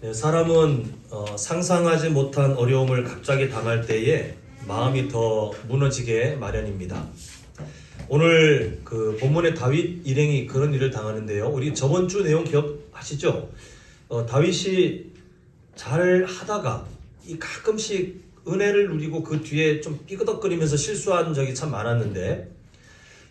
네, 사람은 상상하지 못한 어려움을 갑자기 당할 때에 마음이 더 무너지게 마련입니다. 오늘 그 본문의 다윗 일행이 그런 일을 당하는데요. 우리 저번 주 내용 기억하시죠? 다윗이 잘 하다가 가끔씩 은혜를 누리고 그 뒤에 좀 삐그덕거리면서 실수한 적이 참 많았는데,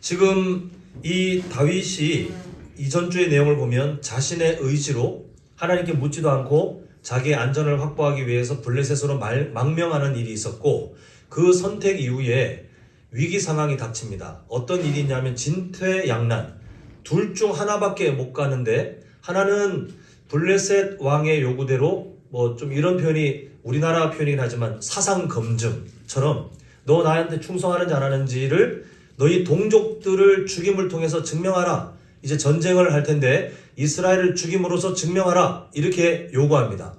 지금 이 다윗이 이전 주의 내용을 보면 자신의 의지로 하나님께 묻지도 않고 자기의 안전을 확보하기 위해서 블레셋으로 망명하는 일이 있었고, 그 선택 이후에 위기 상황이 닥칩니다. 어떤 일이 있냐면 진퇴양난, 둘 중 하나밖에 못 가는데, 하나는 블레셋 왕의 요구대로 좀 이런 표현이 우리나라 표현이긴 하지만 사상검증처럼 너 나한테 충성하는지 안 하는지를 너희 동족들을 죽임을 통해서 증명하라. 이제 전쟁을 할 텐데 이스라엘을 죽임으로써 증명하라. 이렇게 요구합니다.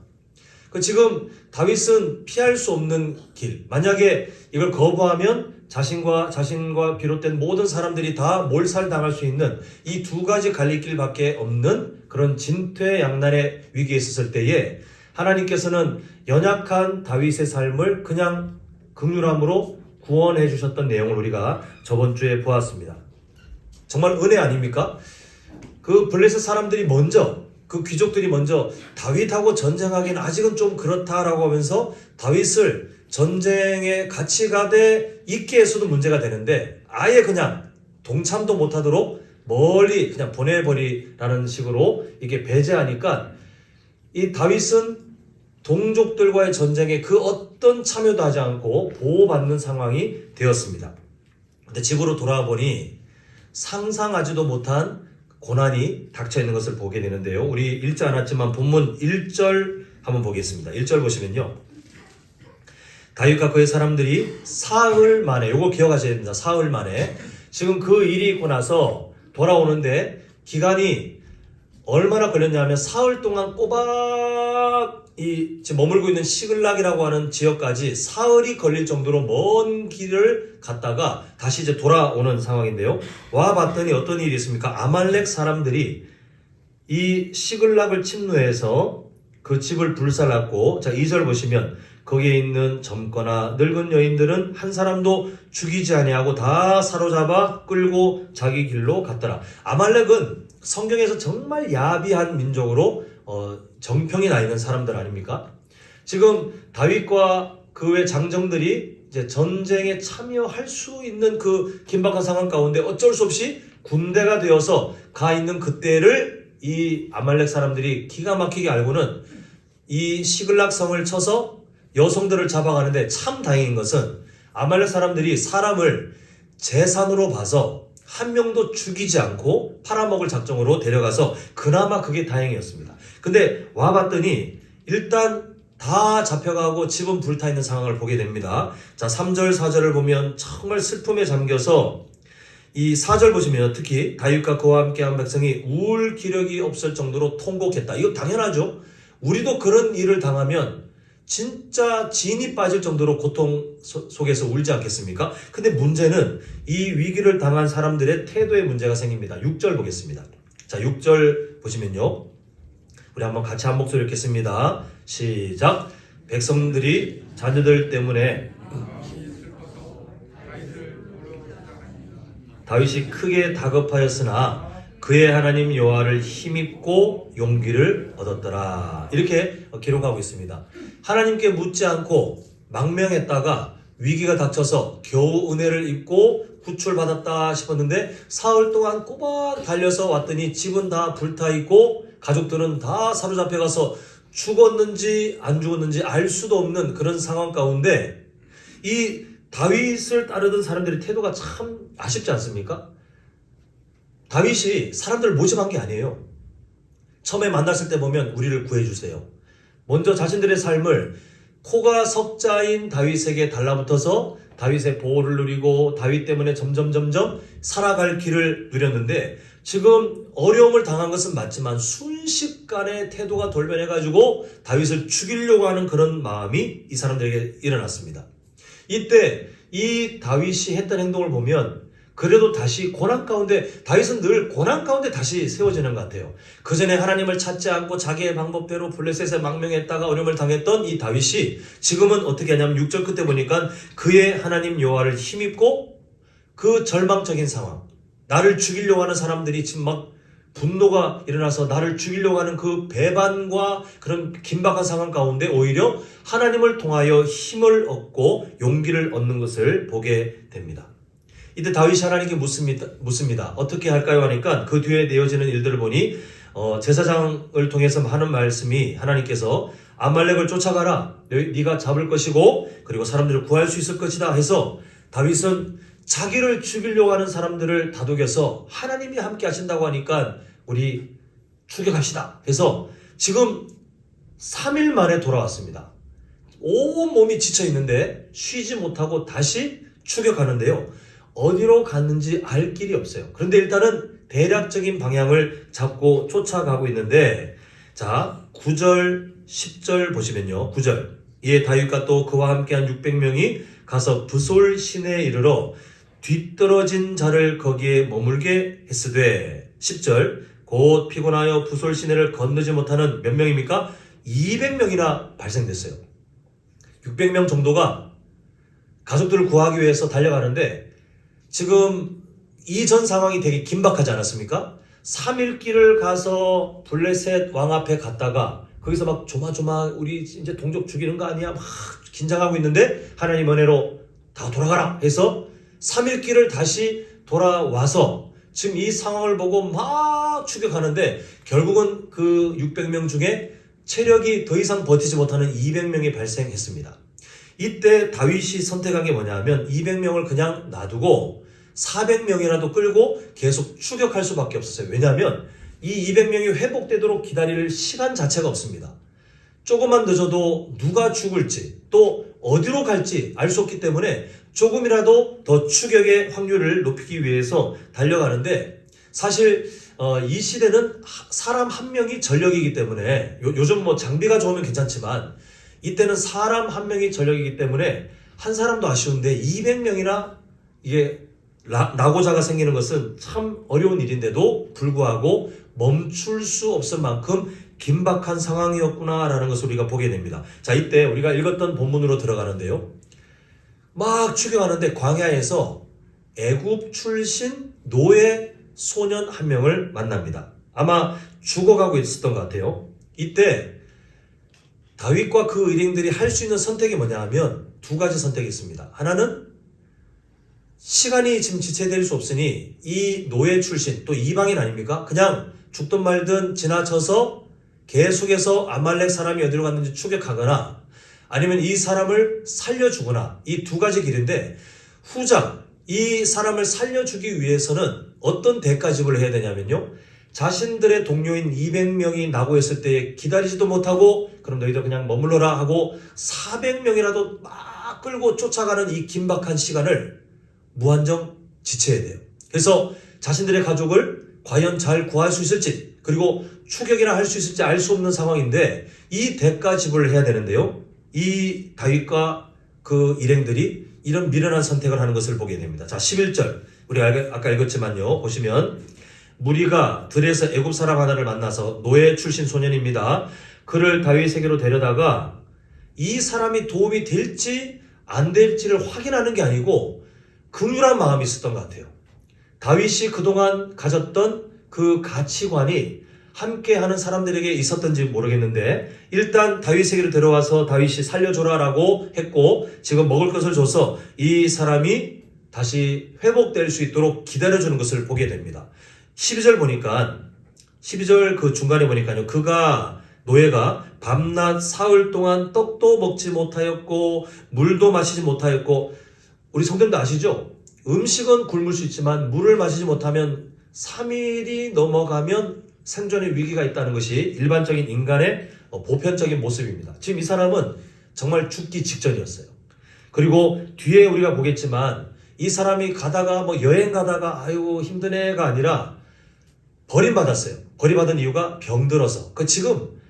지금 다윗은 피할 수 없는 길. 만약에 이걸 거부하면 자신과 비롯된 모든 사람들이 다 몰살당할 수 있는 이 두 가지 갈림길밖에 없는 그런 진퇴양난의 위기에 있었을 때에 하나님께서는 연약한 다윗의 삶을 그냥 긍휼함으로 구원해 주셨던 내용을 우리가 저번 주에 보았습니다. 정말 은혜 아닙니까? 그 블레셋 사람들이 그 귀족들이 먼저 다윗하고 전쟁하기는 아직은 좀 그렇다라고 하면서 다윗을 전쟁에 같이 가되 있게 해서도 문제가 되는데, 아예 그냥 동참도 못하도록 멀리 그냥 보내버리라는 식으로 이게 배제하니까 이 다윗은 동족들과의 전쟁에 그 어떤 참여도 하지 않고 보호받는 상황이 되었습니다. 근데 집으로 돌아와 보니 상상하지도 못한 고난이 닥쳐 있는 것을 보게 되는데요. 우리 읽지 않았지만 본문 1절 한번 보겠습니다. 1절 보시면요. 다윗과 그의 사람들이 사흘 만에, 요거 기억하셔야 됩니다. 사흘 만에 지금 그 일이 있고 나서 돌아오는데 기간이 얼마나 걸렸냐면 사흘 동안 꼬박 지금 머물고 있는 시글락이라고 하는 지역까지 사흘이 걸릴 정도로 먼 길을 갔다가 다시 이제 돌아오는 상황인데요. 와 봤더니 어떤 일이 있습니까? 아말렉 사람들이 이 시글락을 침노해서 그 집을 불살랐고, 자 2절 보시면 거기에 있는 젊거나 늙은 여인들은 한 사람도 죽이지 아니하고 다 사로잡아 끌고 자기 길로 갔더라. 아말렉은 성경에서 정말 야비한 민족으로 정평이 나 있는 사람들 아닙니까? 지금 다윗과 그 외 장정들이 이제 전쟁에 참여할 수 있는 그 긴박한 상황 가운데 어쩔 수 없이 군대가 되어서 가 있는 그때를 이 아말렉 사람들이 기가 막히게 알고는 이 시글락 성을 쳐서 여성들을 잡아가는데, 참 다행인 것은 아말렉 사람들이 사람을 재산으로 봐서 한 명도 죽이지 않고 팔아먹을 작정으로 데려가서 그나마 그게 다행이었습니다. 근데 와봤더니 일단 다 잡혀가고 집은 불타있는 상황을 보게 됩니다. 자 3절 4절을 보면 정말 슬픔에 잠겨서, 이 4절 보시면 특히 다윗과 그와 함께한 백성이 울 기력이 없을 정도로 통곡했다. 이거 당연하죠. 우리도 그런 일을 당하면 진짜 진이 빠질 정도로 고통 속에서 울지 않겠습니까? 근데 문제는 이 위기를 당한 사람들의 태도에 문제가 생깁니다. 6절 보겠습니다. 자 6절 보시면요, 우리 한번 같이 한 목소리 읽겠습니다. 시작. 백성들이 자녀들 때문에 다윗이 크게 다급하였으나 그의 하나님 여호와를 힘입고 용기를 얻었더라. 이렇게 기록하고 있습니다. 하나님께 묻지 않고 망명했다가 위기가 닥쳐서 겨우 은혜를 입고 구출받았다 싶었는데 사흘 동안 꼬박 달려서 왔더니 집은 다 불타있고 가족들은 다 사로잡혀가서 죽었는지 안 죽었는지 알 수도 없는 그런 상황 가운데 이 다윗을 따르던 사람들의 태도가 참 아쉽지 않습니까? 다윗이 사람들을 모집한 게 아니에요. 처음에 만났을 때 보면 우리를 구해주세요. 먼저 자신들의 삶을 코가 석자인 다윗에게 달라붙어서 다윗의 보호를 누리고 다윗 때문에 점점 살아갈 길을 누렸는데, 지금 어려움을 당한 것은 맞지만 순식간에 태도가 돌변해가지고 다윗을 죽이려고 하는 그런 마음이 이 사람들에게 일어났습니다. 이때 이 다윗이 했던 행동을 보면 그래도 다시 고난 가운데, 다윗은 늘 고난 가운데 다시 세워지는 것 같아요. 그 전에 하나님을 찾지 않고 자기의 방법대로 블레셋에 망명했다가 어려움을 당했던 이 다윗이 지금은 어떻게 하냐면 6절 끝에 보니까 그의 하나님 여호와를 힘입고 그 절망적인 상황, 나를 죽이려고 하는 사람들이 지금 막 분노가 일어나서 나를 죽이려고 하는 그 배반과 그런 긴박한 상황 가운데 오히려 하나님을 통하여 힘을 얻고 용기를 얻는 것을 보게 됩니다. 이때 다윗이 하나님께 묻습니다. 어떻게 할까요? 하니까 그 뒤에 내어지는 일들을 보니 제사장을 통해서 하는 말씀이 하나님께서 아말렉을 쫓아가라. 네가 잡을 것이고 그리고 사람들을 구할 수 있을 것이다 해서 다윗은 자기를 죽이려고 하는 사람들을 다독여서 하나님이 함께 하신다고 하니까 우리 추격합시다 해서 지금 3일 만에 돌아왔습니다. 온 몸이 지쳐 있는데 쉬지 못하고 다시 추격하는데요. 어디로 갔는지 알 길이 없어요. 그런데 일단은 대략적인 방향을 잡고 쫓아가고 있는데, 자 9절 10절 보시면요. 9절 이에 다윗과 또 그와 함께한 600명이 가서 브솔 시내에 이르러 뒤떨어진 자를 거기에 머물게 했으되 10절 곧 피곤하여 브솔 시내를 건너지 못하는 몇 명입니까? 200명이나 발생됐어요. 600명 정도가 가족들을 구하기 위해서 달려가는데 지금 이전 상황이 되게 긴박하지 않았습니까? 3일 길을 가서 블레셋 왕 앞에 갔다가 거기서 막 조마조마 우리 이제 동족 죽이는 거 아니야? 막 긴장하고 있는데 하나님 은혜로 다 돌아가라 해서 3일 길을 다시 돌아와서 지금 이 상황을 보고 막 추격하는데 결국은 그 600명 중에 체력이 더 이상 버티지 못하는 200명이 발생했습니다. 이때 다윗이 선택한 게 뭐냐면 200명을 그냥 놔두고 400명이라도 끌고 계속 추격할 수밖에 없었어요. 왜냐하면 이 200명이 회복되도록 기다릴 시간 자체가 없습니다. 조금만 늦어도 누가 죽을지 또 어디로 갈지 알 수 없기 때문에 조금이라도 더 추격의 확률을 높이기 위해서 달려가는데 사실 이 시대는 사람 한 명이 전력이기 때문에 요즘 뭐 장비가 좋으면 괜찮지만 이때는 사람 한 명이 전력이기 때문에 한 사람도 아쉬운데 200명이나 이게 낙오자가 생기는 것은 참 어려운 일인데도 불구하고 멈출 수 없을 만큼 긴박한 상황이었구나라는 것을 우리가 보게 됩니다. 자, 이때 우리가 읽었던 본문으로 들어가는데요. 막 추격하는데 광야에서 애굽 출신 노예 소년 한 명을 만납니다. 아마 죽어가고 있었던 것 같아요. 이때 다윗과 그 일행들이 할 수 있는 선택이 뭐냐 하면 두 가지 선택이 있습니다. 하나는 시간이 지금 지체될 수 없으니 이 노예 출신 또 이방인 아닙니까? 그냥 죽든 말든 지나쳐서 계속해서 아말렉 사람이 어디로 갔는지 추격하거나 아니면 이 사람을 살려주거나 이 두 가지 길인데 후자 이 사람을 살려주기 위해서는 어떤 대가 지불을 해야 되냐면요. 자신들의 동료인 200명이 낙오했을 때 기다리지도 못하고 그럼 너희들 그냥 머물러라 하고 400명이라도 막 끌고 쫓아가는 이 긴박한 시간을 무한정 지체해야 돼요. 그래서 자신들의 가족을 과연 잘 구할 수 있을지 그리고 추격이나 할 수 있을지 알 수 없는 상황인데 이 대가 지불을 해야 되는데요. 이 다윗과 그 일행들이 이런 미련한 선택을 하는 것을 보게 됩니다. 자, 11절 우리 아까 읽었지만요. 보시면 무리가 들에서 애굽 사람 하나를 만나서 노예 출신 소년입니다. 그를 다윗에게로 데려다가 이 사람이 도움이 될지 안 될지를 확인하는 게 아니고 긍휼한 마음이 있었던 것 같아요. 다윗이 그동안 가졌던 그 가치관이 함께하는 사람들에게 있었던지 모르겠는데 일단 다윗에게로 데려와서 다윗이 살려줘라라고 했고 지금 먹을 것을 줘서 이 사람이 다시 회복될 수 있도록 기다려주는 것을 보게 됩니다. 12절 보니까 12절 그 중간에 보니까요. 그가 노예가 밤낮 사흘 동안 떡도 먹지 못하였고 물도 마시지 못하였고 우리 성도님도 아시죠? 음식은 굶을 수 있지만 물을 마시지 못하면 3일이 넘어가면 생존의 위기가 있다는 것이 일반적인 인간의 보편적인 모습입니다. 지금 이 사람은 정말 죽기 직전이었어요. 그리고 뒤에 우리가 보겠지만 이 사람이 가다가 뭐 여행 가다가 아이고 힘든 애가 아니라 버림받았어요. 버림받은 이유가 병들어서. 지금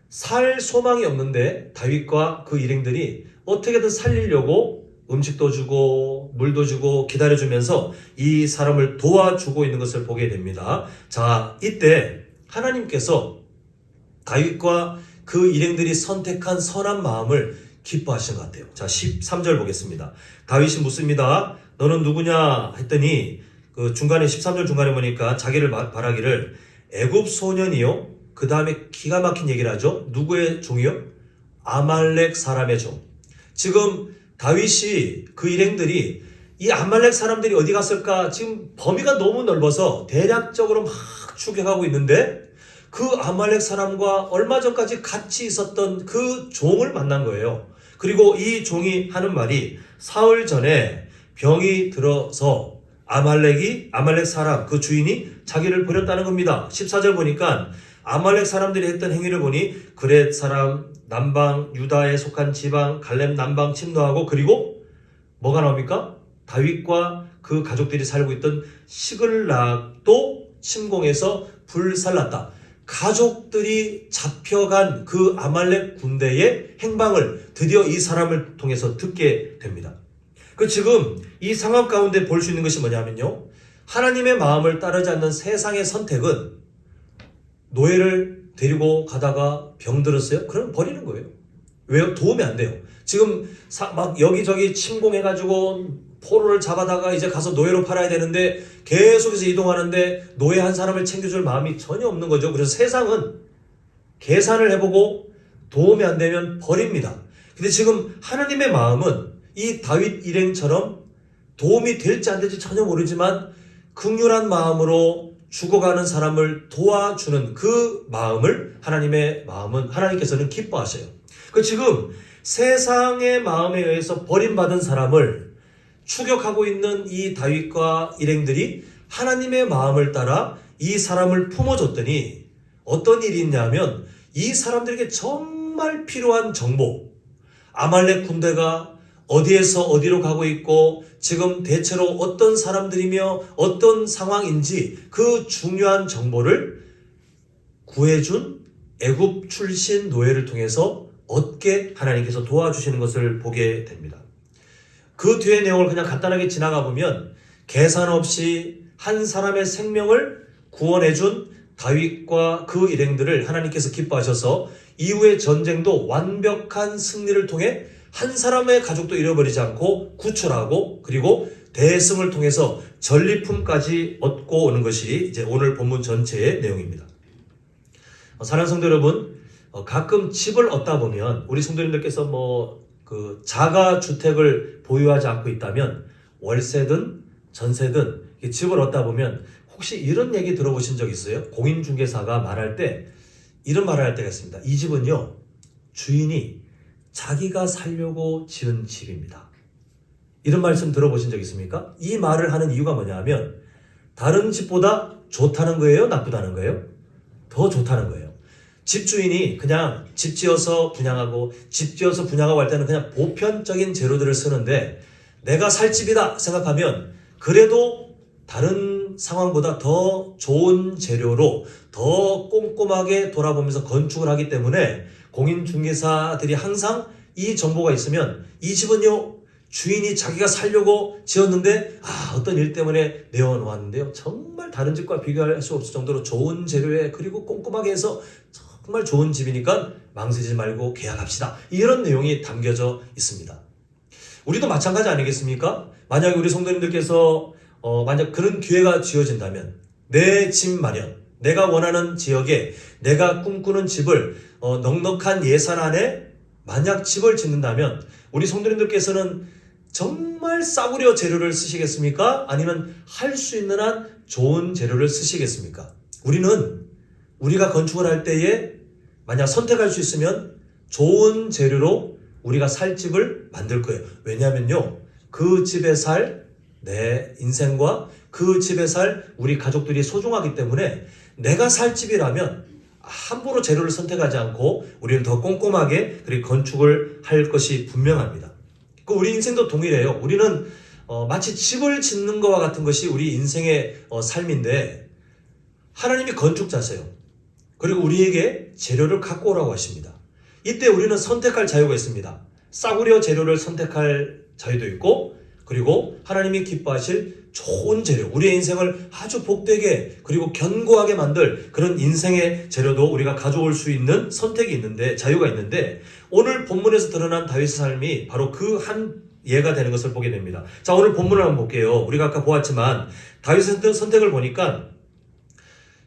살 소망이 없는데 다윗과 그 일행들이 어떻게든 살리려고 음식도 주고 물도 주고 기다려주면서 이 사람을 도와주고 있는 것을 보게 됩니다. 자, 이때 하나님께서 다윗과 그 일행들이 선택한 선한 마음을 기뻐하신 것 같아요. 자, 13절 보겠습니다. 다윗이 묻습니다. 너는 누구냐 했더니 그 중간에 13절 중간에 보니까 자기를 말하기를 애굽 소년이요. 그 다음에 기가 막힌 얘기를 하죠. 누구의 종이요? 아말렉 사람의 종. 지금 다윗이 그 일행들이 이 아말렉 사람들이 어디 갔을까? 지금 범위가 너무 넓어서 대략적으로 막 추격하고 있는데 그 아말렉 사람과 얼마 전까지 같이 있었던 그 종을 만난 거예요. 그리고 이 종이 하는 말이 사흘 전에 병이 들어서 아말렉 사람 그 주인이 자기를 버렸다는 겁니다. 14절 보니까 아말렉 사람들이 했던 행위를 보니 그렛 사람 남방 유다에 속한 지방 갈렙 남방 침노하고 그리고 뭐가 나옵니까? 다윗과 그 가족들이 살고 있던 시글락도 침공해서 불살랐다. 가족들이 잡혀간 그 아말렉 군대의 행방을 드디어 이 사람을 통해서 듣게 됩니다. 그 지금 이 상황 가운데 볼 수 있는 것이 뭐냐면요. 하나님의 마음을 따르지 않는 세상의 선택은 노예를 데리고 가다가 병들었어요? 그럼 버리는 거예요. 왜요? 도움이 안 돼요. 지금 막 여기저기 침공해가지고 포로를 잡아다가 이제 가서 노예로 팔아야 되는데 계속해서 이동하는데 노예 한 사람을 챙겨줄 마음이 전혀 없는 거죠. 그래서 세상은 계산을 해보고 도움이 안 되면 버립니다. 근데 지금 하나님의 마음은 이 다윗 일행처럼 도움이 될지 안 될지 전혀 모르지만 긍휼한 마음으로 죽어가는 사람을 도와주는 그 마음을 하나님께서는 기뻐하셔요. 그 지금 세상의 마음에 의해서 버림받은 사람을 추격하고 있는 이 다윗과 일행들이 하나님의 마음을 따라 이 사람을 품어줬더니 어떤 일이 있냐면 이 사람들에게 정말 필요한 정보, 아말렉 군대가 어디에서 어디로 가고 있고 지금 대체로 어떤 사람들이며 어떤 상황인지 그 중요한 정보를 구해준 애굽 출신 노예를 통해서 얻게 하나님께서 도와주시는 것을 보게 됩니다. 그 뒤의 내용을 그냥 간단하게 지나가 보면 계산 없이 한 사람의 생명을 구원해준 다윗과 그 일행들을 하나님께서 기뻐하셔서 이후의 전쟁도 완벽한 승리를 통해 한 사람의 가족도 잃어버리지 않고 구출하고 그리고 대승을 통해서 전리품까지 얻고 오는 것이 이제 오늘 본문 전체의 내용입니다. 사랑하는 성도 여러분, 가끔 집을 얻다 보면 우리 성도님들께서 그 자가 주택을 보유하지 않고 있다면 월세든 전세든 집을 얻다 보면 혹시 이런 얘기 들어보신 적 있어요? 공인중개사가 말할 때 이런 말을 할 때가 있습니다. 이 집은요, 주인이 자기가 살려고 지은 집입니다. 이런 말씀 들어보신 적 있습니까? 이 말을 하는 이유가 뭐냐면 다른 집보다 좋다는 거예요? 나쁘다는 거예요? 더 좋다는 거예요. 집주인이 그냥 집 지어서 분양하고 할 때는 그냥 보편적인 재료들을 쓰는데 내가 살 집이다 생각하면 그래도 다른 상황보다 더 좋은 재료로 더 꼼꼼하게 돌아보면서 건축을 하기 때문에 공인중개사들이 항상 이 정보가 있으면 이 집은요 주인이 자기가 살려고 지었는데 어떤 일 때문에 내어놓았는데요 정말 다른 집과 비교할 수 없을 정도로 좋은 재료에 그리고 꼼꼼하게 해서 정말 좋은 집이니까 망설이지 말고 계약합시다. 이런 내용이 담겨져 있습니다. 우리도 마찬가지 아니겠습니까? 만약에 우리 성도님들께서 만약 그런 기회가 주어진다면 내 집 마련, 내가 원하는 지역에 내가 꿈꾸는 집을 넉넉한 예산 안에 만약 집을 짓는다면 우리 성도님들께서는 정말 싸구려 재료를 쓰시겠습니까? 아니면 할 수 있는 한 좋은 재료를 쓰시겠습니까? 우리가 건축을 할 때에 만약 선택할 수 있으면 좋은 재료로 우리가 살 집을 만들 거예요. 왜냐하면요, 그 집에 살 내 인생과 그 집에 살 우리 가족들이 소중하기 때문에 내가 살 집이라면 함부로 재료를 선택하지 않고 우리는 더 꼼꼼하게 그리고 건축을 할 것이 분명합니다. 우리 인생도 동일해요. 우리는 마치 집을 짓는 것과 같은 것이 우리 인생의 삶인데 하나님이 건축자세요. 그리고 우리에게 재료를 갖고 오라고 하십니다. 이때 우리는 선택할 자유가 있습니다. 싸구려 재료를 선택할 자유도 있고, 그리고 하나님이 기뻐하실 좋은 재료, 우리의 인생을 아주 복되게 그리고 견고하게 만들 그런 인생의 재료도 우리가 가져올 수 있는 선택이 있는데, 자유가 있는데, 오늘 본문에서 드러난 다윗의 삶이 바로 그 한 예가 되는 것을 보게 됩니다. 자, 오늘 본문을 한번 볼게요. 우리가 아까 보았지만 다윗의 선택을 보니까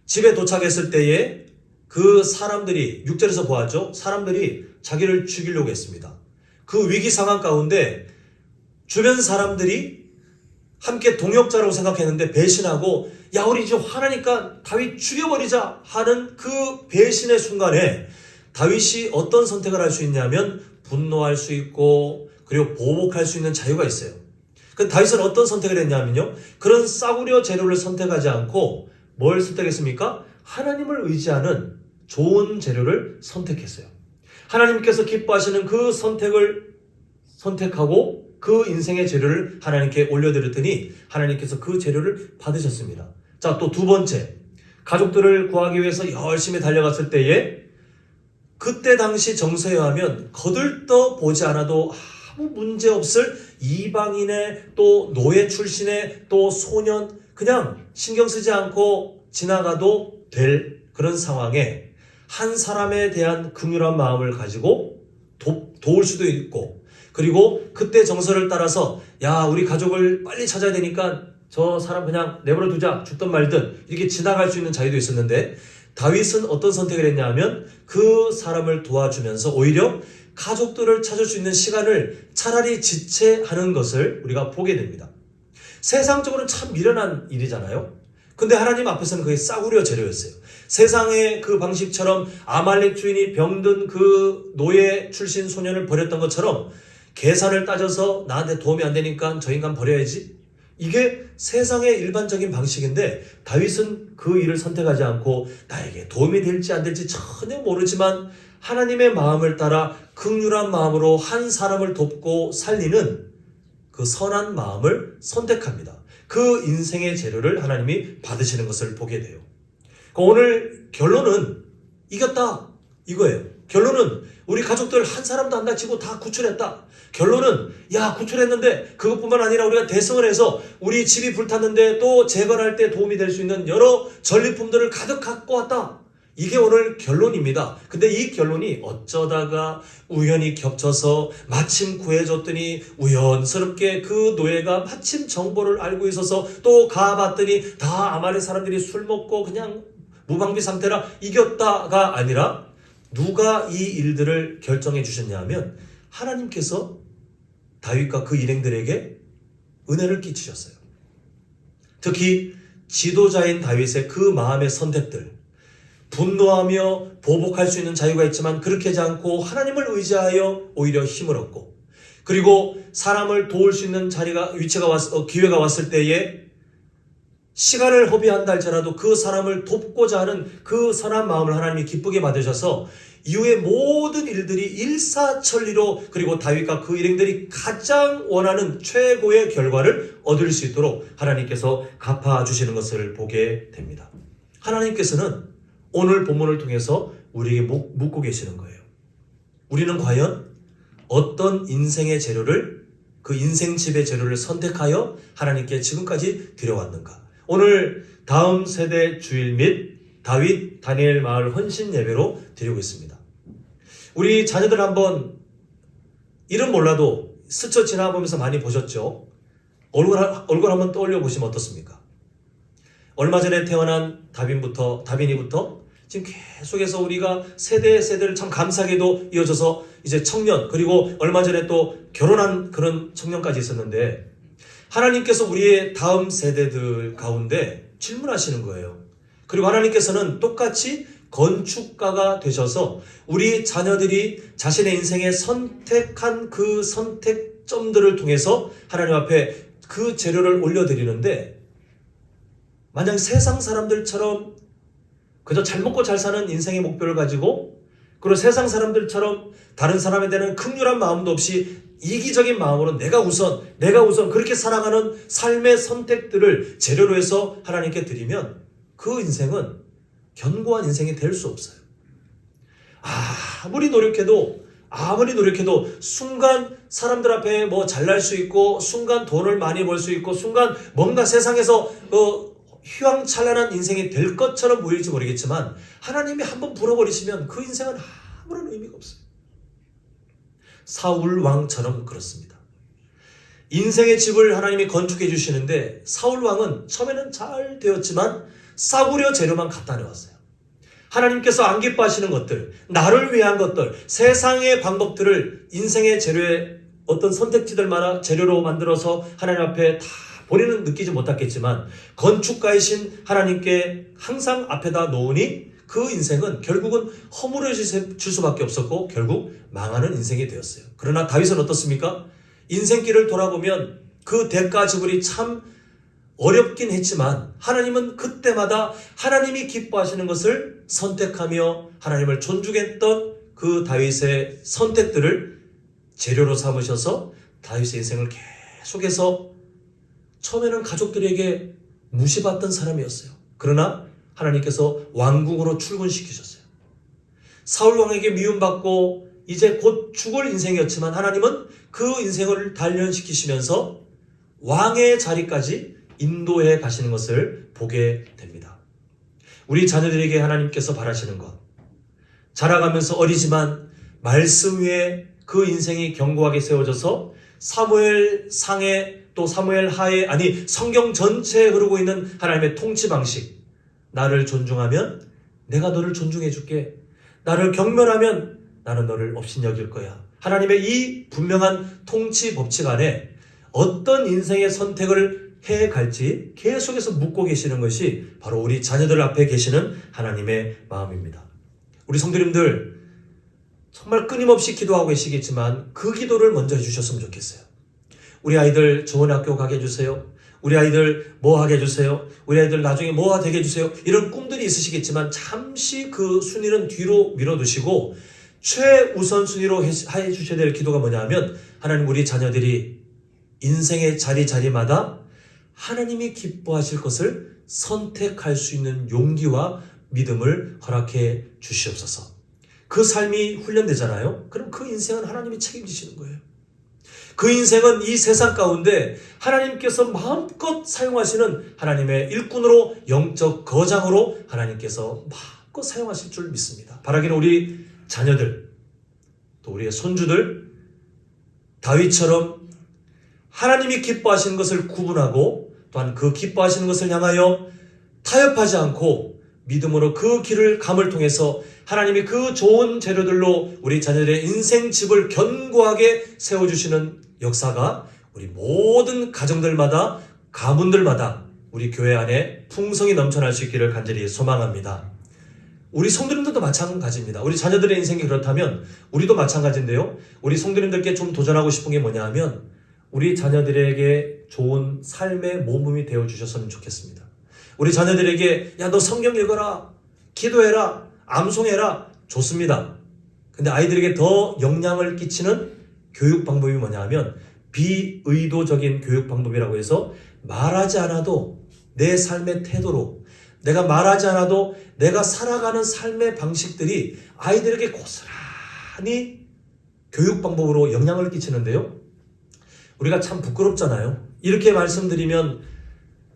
집에 도착했을 때에 그 사람들이, 6절에서 보았죠? 사람들이 자기를 죽이려고 했습니다. 그 위기 상황 가운데 주변 사람들이 함께 동역자라고 생각했는데 배신하고, 야, 우리 이제 화나니까 다윗 죽여버리자 하는 그 배신의 순간에 다윗이 어떤 선택을 할 수 있냐면 분노할 수 있고, 그리고 보복할 수 있는 자유가 있어요. 그 다윗은 어떤 선택을 했냐면요, 그런 싸구려 재료를 선택하지 않고 뭘 선택했습니까? 하나님을 의지하는 좋은 재료를 선택했어요. 하나님께서 기뻐하시는 그 선택을 선택하고 그 인생의 재료를 하나님께 올려드렸더니 하나님께서 그 재료를 받으셨습니다. 자, 또 두 번째, 가족들을 구하기 위해서 열심히 달려갔을 때에 그때 당시 정서에 의하면 거들떠 보지 않아도 아무 문제 없을 이방인의 또 노예 출신의 또 소년, 그냥 신경 쓰지 않고 지나가도 될 그런 상황에 한 사람에 대한 긍휼한 마음을 가지고 도울 수도 있고, 그리고 그때 정서를 따라서 야, 우리 가족을 빨리 찾아야 되니까 저 사람 그냥 내버려 두자, 죽든 말든 이렇게 지나갈 수 있는 자유도 있었는데, 다윗은 어떤 선택을 했냐 하면 그 사람을 도와주면서 오히려 가족들을 찾을 수 있는 시간을 차라리 지체하는 것을 우리가 보게 됩니다. 세상적으로는 참 미련한 일이잖아요. 근데 하나님 앞에서는 그게 싸구려 재료였어요. 세상의 그 방식처럼 아말렉 주인이 병든 그 노예 출신 소년을 버렸던 것처럼 계산을 따져서 나한테 도움이 안 되니까 저 인간 버려야지, 이게 세상의 일반적인 방식인데 다윗은 그 일을 선택하지 않고 나에게 도움이 될지 안 될지 전혀 모르지만 하나님의 마음을 따라 긍휼한 마음으로 한 사람을 돕고 살리는 그 선한 마음을 선택합니다. 그 인생의 재료를 하나님이 받으시는 것을 보게 돼요. 오늘 결론은 이겼다 이거예요. 결론은 우리 가족들 한 사람도 안 다치고 다 구출했다. 결론은 야, 구출했는데 그것뿐만 아니라 우리가 대성을 해서 우리 집이 불탔는데 또 재건할 때 도움이 될 수 있는 여러 전리품들을 가득 갖고 왔다. 이게 오늘 결론입니다. 근데 이 결론이 어쩌다가 우연히 겹쳐서 마침 구해줬더니 우연스럽게 그 노예가 마침 정보를 알고 있어서 또 가봤더니 다 아말렉 사람들이 술 먹고 그냥 무방비 상태라 이겼다가 아니라 누가 이 일들을 결정해 주셨냐 하면 하나님께서 다윗과 그 일행들에게 은혜를 끼치셨어요. 특히 지도자인 다윗의 그 마음의 선택들, 분노하며 보복할 수 있는 자유가 있지만 그렇게 하지 않고 하나님을 의지하여 오히려 힘을 얻고, 그리고 사람을 도울 수 있는 기회가 왔을 때에 시간을 허비한다 할지라도 그 사람을 돕고자 하는 그 선한 마음을 하나님이 기쁘게 받으셔서 이후의 모든 일들이 일사천리로, 그리고 다윗과 그 일행들이 가장 원하는 최고의 결과를 얻을 수 있도록 하나님께서 갚아주시는 것을 보게 됩니다. 하나님께서는 오늘 본문을 통해서 우리에게 묻고 계시는 거예요. 우리는 과연 어떤 인생의 재료를, 그 인생집의 재료를 선택하여 하나님께 지금까지 드려왔는가? 오늘 다음 세대 주일 및 다윗 다니엘 마을 헌신 예배로 드리고 있습니다. 우리 자녀들 한번 이름 몰라도 스쳐 지나보면서 많이 보셨죠? 얼굴 한번 떠올려 보시면 어떻습니까? 얼마 전에 태어난 다빈이부터 지금 계속해서 우리가 세대를 참 감사하게도 이어져서 이제 청년, 그리고 얼마 전에 또 결혼한 그런 청년까지 있었는데, 하나님께서 우리의 다음 세대들 가운데 질문하시는 거예요. 그리고 하나님께서는 똑같이 건축가가 되셔서 우리 자녀들이 자신의 인생에 선택한 그 선택점들을 통해서 하나님 앞에 그 재료를 올려드리는데, 만약 세상 사람들처럼 그저 잘 먹고 잘 사는 인생의 목표를 가지고, 그리고 세상 사람들처럼 다른 사람에 대한 긍휼한 마음도 없이 이기적인 마음으로 내가 우선 그렇게 살아가는 삶의 선택들을 재료로 해서 하나님께 드리면 그 인생은 견고한 인생이 될 수 없어요. 아무리 노력해도 아무리 노력해도 순간 사람들 앞에 뭐 잘날 수 있고 순간 돈을 많이 벌 수 있고 순간 뭔가 세상에서 휘황찬란한 인생이 될 것처럼 보일지 모르겠지만 하나님이 한번 불어버리시면 그 인생은 아무런 의미가 없어요. 사울 왕처럼 그렇습니다. 인생의 집을 하나님이 건축해 주시는데 사울 왕은 처음에는 잘 되었지만 싸구려 재료만 갖다 내왔어요. 하나님께서 안 기뻐하시는 것들, 나를 위한 것들, 세상의 방법들을 인생의 재료에 어떤 선택지들마다 재료로 만들어서 하나님 앞에 다 본인은 느끼지 못했겠지만 건축가이신 하나님께 항상 앞에다 놓으니 그 인생은 결국은 허물어질 수밖에 없었고 결국 망하는 인생이 되었어요. 그러나 다윗은 어떻습니까? 인생길을 돌아보면 그 대가 지불이 참 어렵긴 했지만 하나님은 그때마다 하나님이 기뻐하시는 것을 선택하며 하나님을 존중했던 그 다윗의 선택들을 재료로 삼으셔서 다윗의 인생을 계속해서 처음에는 가족들에게 무시받던 사람이었어요. 그러나 하나님께서 왕궁으로 출근시키셨어요. 사울 왕에게 미움받고 이제 곧 죽을 인생이었지만 하나님은 그 인생을 단련시키시면서 왕의 자리까지 인도해 가시는 것을 보게 됩니다. 우리 자녀들에게 하나님께서 바라시는 것, 자라가면서 어리지만 말씀 위에 그 인생이 견고하게 세워져서 사무엘 상에 또 사무엘 하에 아니 성경 전체에 흐르고 있는 하나님의 통치 방식, 나를 존중하면 내가 너를 존중해 줄게, 나를 경멸하면 나는 너를 업신여길 거야. 하나님의 이 분명한 통치 법칙 안에 어떤 인생의 선택을 해갈지 계속해서 묻고 계시는 것이 바로 우리 자녀들 앞에 계시는 하나님의 마음입니다. 우리 성도님들 정말 끊임없이 기도하고 계시겠지만 그 기도를 먼저 해주셨으면 좋겠어요. 우리 아이들 좋은 학교 가게 해주세요. 우리 아이들 뭐 하게 해주세요. 우리 아이들 나중에 뭐가 되게 해주세요. 이런 꿈들이 있으시겠지만 잠시 그 순위는 뒤로 밀어두시고 최우선 순위로 해주셔야 될 기도가 뭐냐 하면 하나님 우리 자녀들이 인생의 자리마다 하나님이 기뻐하실 것을 선택할 수 있는 용기와 믿음을 허락해 주시옵소서. 그 삶이 훈련되잖아요. 그럼 그 인생은 하나님이 책임지시는 거예요. 그 인생은 이 세상 가운데 하나님께서 마음껏 사용하시는 하나님의 일꾼으로 영적 거장으로 하나님께서 마음껏 사용하실 줄 믿습니다. 바라기는 우리 자녀들 또 우리의 손주들 다윗처럼 하나님이 기뻐하시는 것을 구분하고 또한 그 기뻐하시는 것을 향하여 타협하지 않고 믿음으로 그 길을 감을 통해서 하나님이 그 좋은 재료들로 우리 자녀들의 인생 집을 견고하게 세워주시는 역사가 우리 모든 가정들마다 가문들마다 우리 교회 안에 풍성히 넘쳐날 수 있기를 간절히 소망합니다. 우리 성도님들도 마찬가지입니다. 우리 자녀들의 인생이 그렇다면 우리도 마찬가지인데요. 우리 성도님들께 좀 도전하고 싶은 게 뭐냐 하면 우리 자녀들에게 좋은 삶의 모범이 되어주셨으면 좋겠습니다. 우리 자녀들에게 야 너 성경 읽어라, 기도해라, 암송해라 좋습니다. 근데 아이들에게 더 영향을 끼치는 교육 방법이 뭐냐 하면 비의도적인 교육 방법이라고 해서 말하지 않아도 내 삶의 태도로 내가 말하지 않아도 내가 살아가는 삶의 방식들이 아이들에게 고스란히 교육 방법으로 영향을 끼치는데요. 우리가 참 부끄럽잖아요. 이렇게 말씀드리면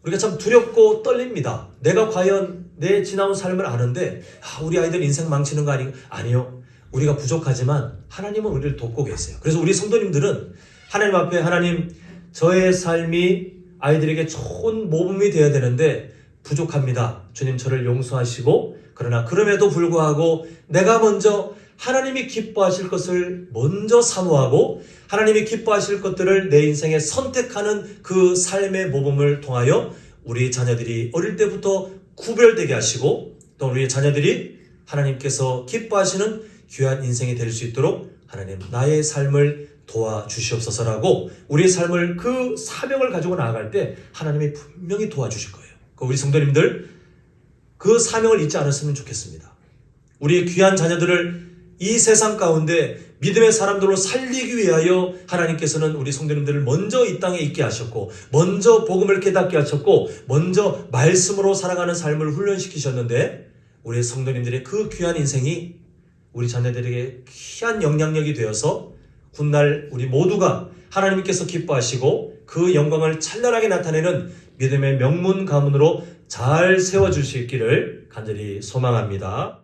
우리가 참 두렵고 떨립니다. 내가 과연 내 지나온 삶을 아는데 우리 아이들 인생 망치는 거 아니요. 우리가 부족하지만 하나님은 우리를 돕고 계세요. 그래서 우리 성도님들은 하나님 앞에 하나님 저의 삶이 아이들에게 좋은 모범이 되어야 되는데 부족합니다. 주님 저를 용서하시고 그러나 그럼에도 불구하고 내가 먼저 하나님이 기뻐하실 것을 먼저 사모하고 하나님이 기뻐하실 것들을 내 인생에 선택하는 그 삶의 모범을 통하여 우리 자녀들이 어릴 때부터 구별되게 하시고 또 우리 자녀들이 하나님께서 기뻐하시는 귀한 인생이 될 수 있도록 하나님 나의 삶을 도와주시옵소서라고 우리의 삶을 그 사명을 가지고 나아갈 때 하나님이 분명히 도와주실 거예요. 우리 성도님들 그 사명을 잊지 않았으면 좋겠습니다. 우리의 귀한 자녀들을 이 세상 가운데 믿음의 사람들로 살리기 위하여 하나님께서는 우리 성도님들을 먼저 이 땅에 있게 하셨고 먼저 복음을 깨닫게 하셨고 먼저 말씀으로 살아가는 삶을 훈련시키셨는데 우리 성도님들의 그 귀한 인생이 우리 자녀들에게 귀한 영향력이 되어서 훗날 우리 모두가 하나님께서 기뻐하시고 그 영광을 찬란하게 나타내는 믿음의 명문 가문으로 잘 세워줄 수 있기를 간절히 소망합니다.